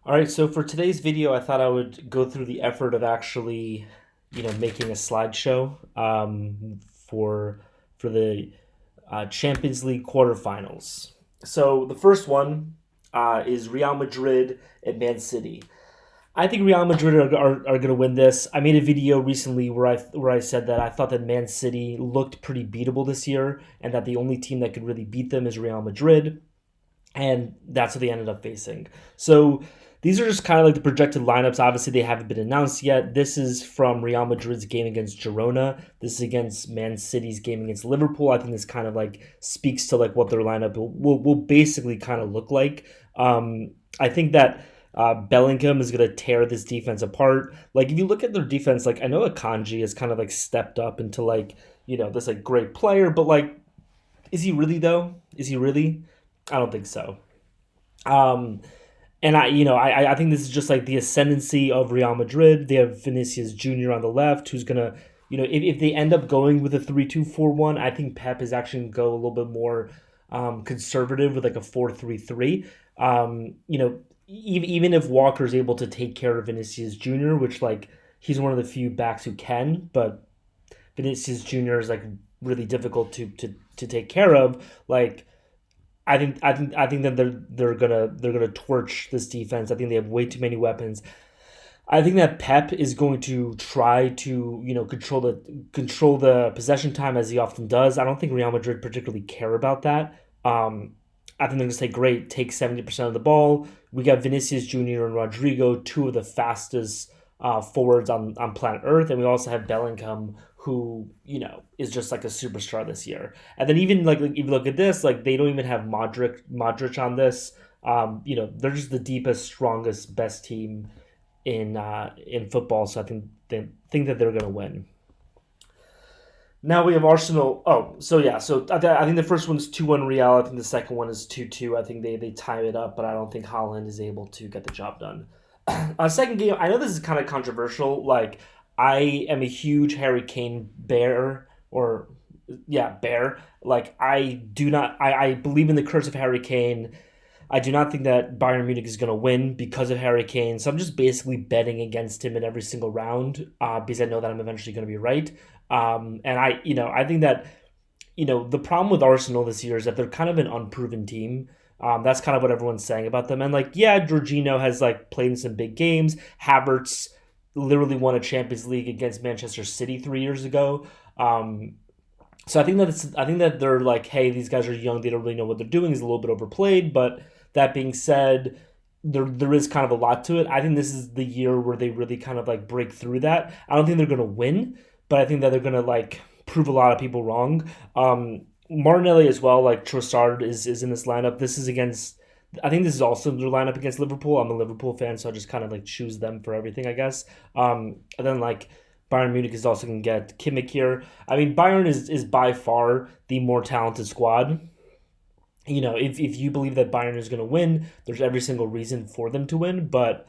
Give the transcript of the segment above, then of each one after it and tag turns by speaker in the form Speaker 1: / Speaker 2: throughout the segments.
Speaker 1: All right, so for today's video, I thought I would go through the effort of actually, making a slideshow for the Champions League Quarterfinals. So the first one is Real Madrid and Man City. I think Real Madrid are going to win this. I made a video recently where I said that I thought that Man City looked pretty beatable this year, and that the only team that could really beat them is Real Madrid, and that's what they ended up facing. So these are just kind of like the projected lineups. Obviously, they haven't been announced yet. This is from Real Madrid's game against Girona. This is against Man City's game against Liverpool. I think this kind of like speaks to like what their lineup will basically kind of look like. I think that Bellingham is going to tear this defense apart. Like if you look at their defense, like I know Akanji has kind of like stepped up into like this like great player, but like is he really though? Is he really? I don't think so. Um, and I think this is just like the ascendancy of Real Madrid. They have Vinicius Jr. on the left, who's gonna, if they end up going with a 3-2-4-1, I think Pep is actually gonna go a little bit more conservative with like a 4-3-3. Even if Walker's able to take care of Vinicius Jr., which like he's one of the few backs who can, but Vinicius Jr. is like really difficult to take care of. Like I think that they're gonna torch this defense. I think they have way too many weapons. I think that Pep is going to try to control the possession time as he often does. I don't think Real Madrid particularly care about that. I think they're gonna say, great, take 70% of the ball. We got Vinicius Jr. and Rodrigo, two of the fastest forwards on planet Earth, and we also have Bellingham, who is just like a superstar this year. And then even like if you look at this, like they don't even have Modric on this. They're just the deepest, strongest, best team in football. So I think that they're gonna win. Now we have Arsenal. Oh, so yeah. So I think the first one's 2-1 Real. I think the second one is 2-2. I think they tie it up, but I don't think Holland is able to get the job done. Second game, I know this is kind of controversial. Like, I am a huge Harry Kane bear, or yeah, bear. Like, I believe in the curse of Harry Kane. I do not think that Bayern Munich is going to win because of Harry Kane. So I'm just basically betting against him in every single round because I know that I'm eventually going to be right. And I think that the problem with Arsenal this year is that they're kind of an unproven team. That's kind of what everyone's saying about them. And like, yeah, Jorginho has like played in some big games. Havertz literally won a Champions League against Manchester City 3 years ago. So I think that they're like, hey, these guys are young. They don't really know what they're doing. Is a little bit overplayed. But that being said, there is kind of a lot to it. I think this is the year where they really kind of like break through that. I don't think they're going to win, but I think that they're going to like prove a lot of people wrong. Martinelli as well, like Trossard is in this lineup. This is against, I think this is also their lineup against Liverpool. I'm a Liverpool fan, so I just kind of like choose them for everything, I guess. And then like Bayern Munich is also going to get Kimmich here. I mean, Bayern is by far the more talented squad. If you believe that Bayern is going to win, there's every single reason for them to win. But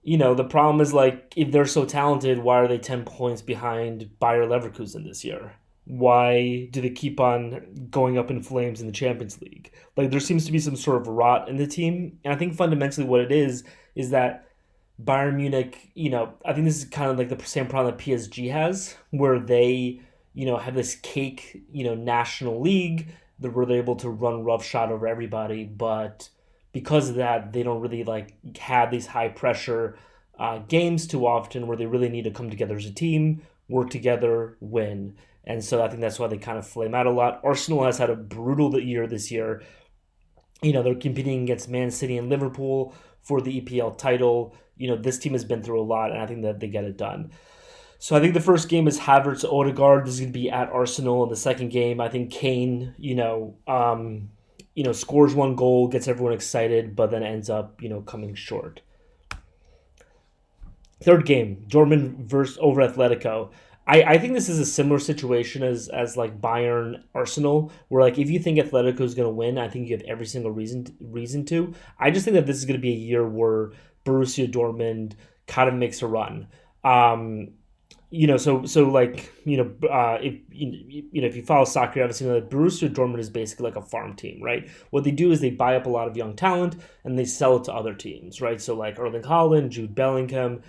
Speaker 1: the problem is like if they're so talented, why are they 10 points behind Bayer Leverkusen this year? Why do they keep on going up in flames in the Champions League? Like there seems to be some sort of rot in the team, and I think fundamentally what it is that Bayern Munich, I think this is kind of like the same problem that PSG has, where they, have this cake, national league where they're able to run roughshod over everybody, but because of that, they don't really like have these high pressure games too often where they really need to come together as a team, work together, win. And so I think that's why they kind of flame out a lot. Arsenal has had a brutal year this year. They're competing against Man City and Liverpool for the EPL title. This team has been through a lot, and I think that they get it done. So I think the first game is Havertz Odegaard. This is going to be at Arsenal. In the second game, I think Kane, scores one goal, gets everyone excited, but then ends up, coming short. Third game, Dortmund versus over Atletico. I think this is a similar situation as like Bayern Arsenal, where like if you think Atletico is going to win, I think you have every single reason to. I just think that this is going to be a year where Borussia Dortmund kind of makes a run. if you follow soccer, obviously, Borussia Dortmund is basically like a farm team, right? What they do is they buy up a lot of young talent and they sell it to other teams, right? So like Erling Haaland, Jude Bellingham,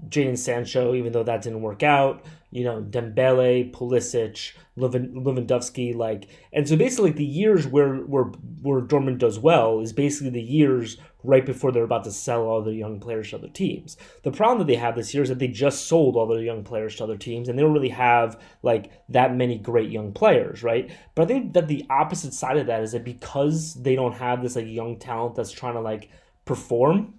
Speaker 1: Jadon Sancho, even though that didn't work out, Dembele, Pulisic, Lewandowski, and so basically like, the years where Dortmund does well is basically the years right before they're about to sell all their young players to other teams. The problem that they have this year is that they just sold all their young players to other teams, and they don't really have like that many great young players, right? But I think that the opposite side of that is that because they don't have this like young talent that's trying to like perform,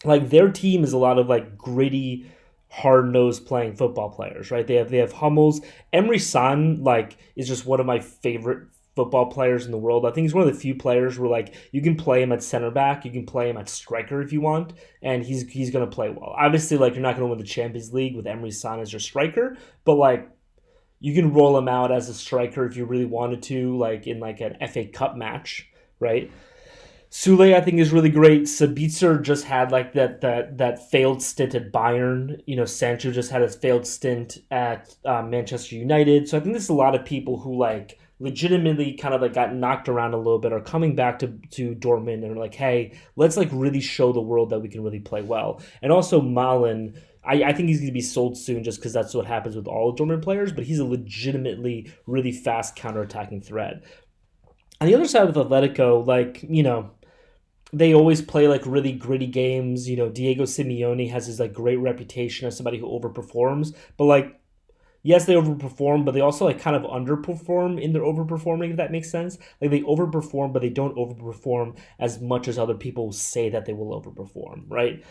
Speaker 1: like their team is a lot of like gritty, hard nosed playing football players, right? They have Hummels. Emery San like is just one of my favorite football players in the world. I think he's one of the few players where like you can play him at center back, you can play him at striker if you want, and he's gonna play well. Obviously, like you're not gonna win the Champions League with Emery San as your striker, but like you can roll him out as a striker if you really wanted to, like in like an FA Cup match, right? Sule, I think, is really great. Sabitzer just had like that failed stint at Bayern. Sancho just had a failed stint at Manchester United. So I think there's a lot of people who like legitimately kind of like got knocked around a little bit are coming back to Dortmund and are like, hey, let's like really show the world that we can really play well. And also Malin, I think he's going to be sold soon just because that's what happens with all Dortmund players, but he's a legitimately really fast counterattacking threat. On the other side with Atletico, they always play like really gritty games. Diego Simeone has his like great reputation as somebody who overperforms, but like yes, they overperform, but they also like kind of underperform in their overperforming, if that makes sense. Like they overperform, but they don't overperform as much as other people say that they will overperform, right?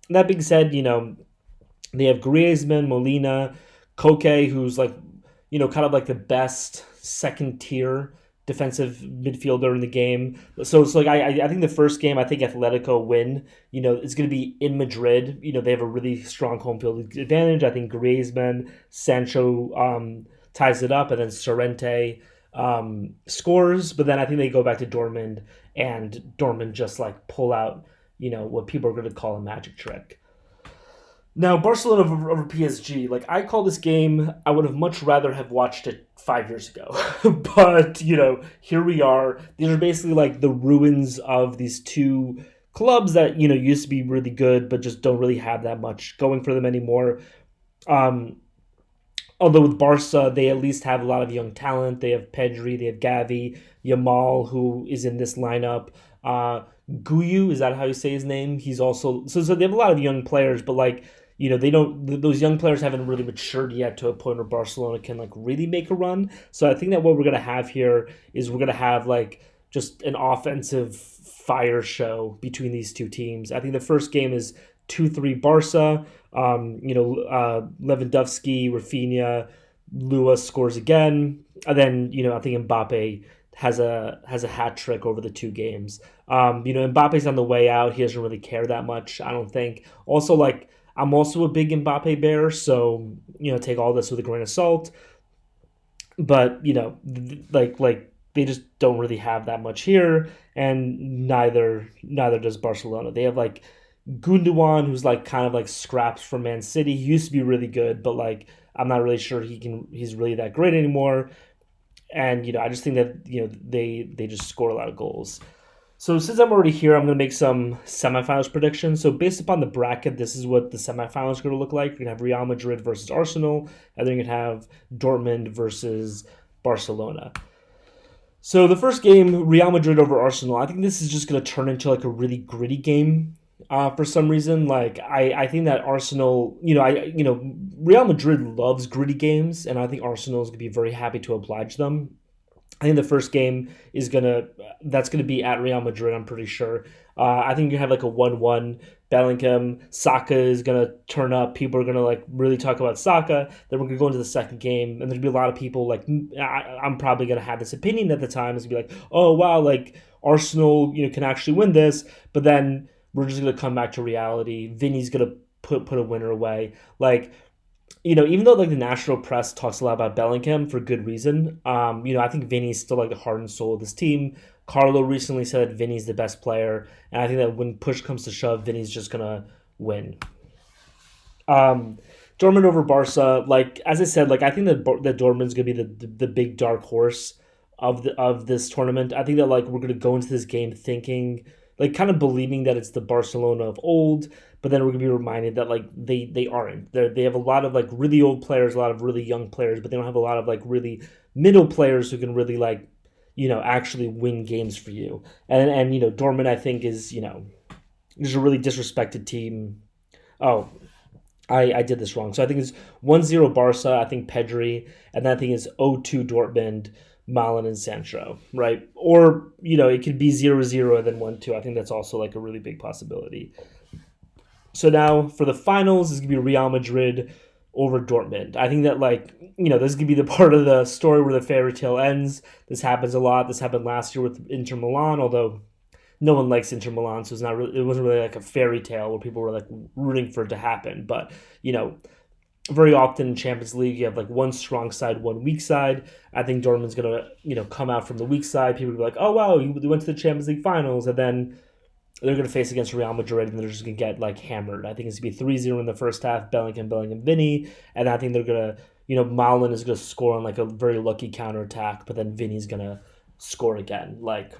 Speaker 1: That being said, they have Griezmann, Molina, Koke, who's like, kind of like the best second tier defensive midfielder in the game. So it's like I think the first game I think Atletico win. It's going to be in Madrid. They have a really strong home field advantage. I think Griezmann, Sancho ties it up, and then Sorrente scores. But then I think they go back to Dortmund, and Dortmund just like pull out what people are going to call a magic trick. Now, Barcelona over PSG, like I call this game, I would have much rather have watched it 5 years ago. But, here we are. These are basically like the ruins of these two clubs that, used to be really good, but just don't really have that much going for them anymore. Um, Although with Barca, they at least have a lot of young talent. They have Pedri, they have Gavi, Yamal, who is in this lineup. Guyu, is that how you say his name? He's also so they have a lot of young players, but like they don't. Those young players haven't really matured yet to a point where Barcelona can like really make a run. So I think that what we're gonna have here is we're gonna have like just an offensive fire show between these two teams. I think the first game is 2-3 Barca. Lewandowski, Rafinha, Lewis scores again, and then I think Mbappe has a hat trick over the two games. Mbappe's on the way out. He doesn't really care that much, I don't think. Also, like I'm also a big Mbappe bear, so take all this with a grain of salt. But like they just don't really have that much here, and neither does Barcelona. They have like Gundogan, who's like kind of like scraps from Man City. He used to be really good, but like I'm not really sure he's really that great anymore. And I just think that they just score a lot of goals. So since I'm already here, I'm gonna make some semifinals predictions. So based upon the bracket, this is what the semifinals are gonna look like. You're gonna have Real Madrid versus Arsenal, and then you're gonna have Dortmund versus Barcelona. So the first game, Real Madrid over Arsenal, I think this is just going to turn into like a really gritty game. For some reason, like I think that Arsenal, Real Madrid loves gritty games, and I think Arsenal is going to be very happy to oblige them. I think the first game is gonna be at Real Madrid. I'm pretty sure. I think you have like a 1-1. Bellingham, Saka is gonna turn up. People are gonna like really talk about Saka. Then we're gonna go into the second game, and there's gonna be a lot of people like I'm probably gonna have this opinion at the time is gonna be like, oh wow, like Arsenal, can actually win this. But then we're just gonna come back to reality. Vinny's gonna put a winner away. Like even though like the national press talks a lot about Bellingham for good reason, I think Vinny's still like the heart and soul of this team. Carlo recently said that Vinny's the best player, and I think that when push comes to shove, Vinny's just gonna win. Um, Dortmund over Barca. Like as I said, like I think that Dortmund's gonna be the big dark horse of this tournament. I think that like we're gonna go into this game thinking like kind of believing that it's the Barcelona of old, but then we're gonna be reminded that like they aren't. They have a lot of like really old players, a lot of really young players, but they don't have a lot of like really middle players who can really like actually win games for you. And Dortmund I think is just a really disrespected team. Oh, I did this wrong. So I think it's 1-0 Barca, I think Pedri, and then I think it's 0-2 Dortmund, Malin and Sancho, right? Or, it could be 0-0 and then 1-2. I think that's also like a really big possibility. So now for the finals, this is going to be Real Madrid over Dortmund. I think that like, this is going to be the part of the story where the fairy tale ends. This happens a lot. This happened last year with Inter Milan, although no one likes Inter Milan, so it wasn't really like a fairy tale where people were like rooting for it to happen. But very often in Champions League, you have like one strong side, one weak side. I think Dortmund's gonna come out from the weak side. People will be like, oh wow, they went to the Champions League finals, and then they're gonna face against Real Madrid, and they're just gonna get like hammered. I think it's gonna be 3-0 in the first half, Bellingham, Vinny, and I think they're gonna Malin is gonna score on like a very lucky counter attack, but then Vinny's gonna score again. Like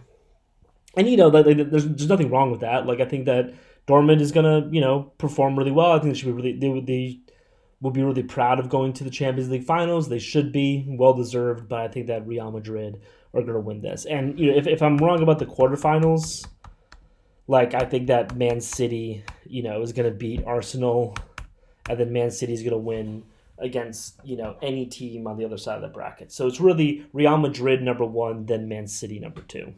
Speaker 1: and there's nothing wrong with that. Like I think that Dortmund is gonna perform really well. I think they should be really they will be really proud of going to the Champions League finals. They should be well deserved, but I think that Real Madrid are gonna win this. And if I'm wrong about the quarterfinals, like I think that Man City is gonna beat Arsenal, and then Man City is gonna win against any team on the other side of the bracket. So it's really Real Madrid number one, then Man City number two.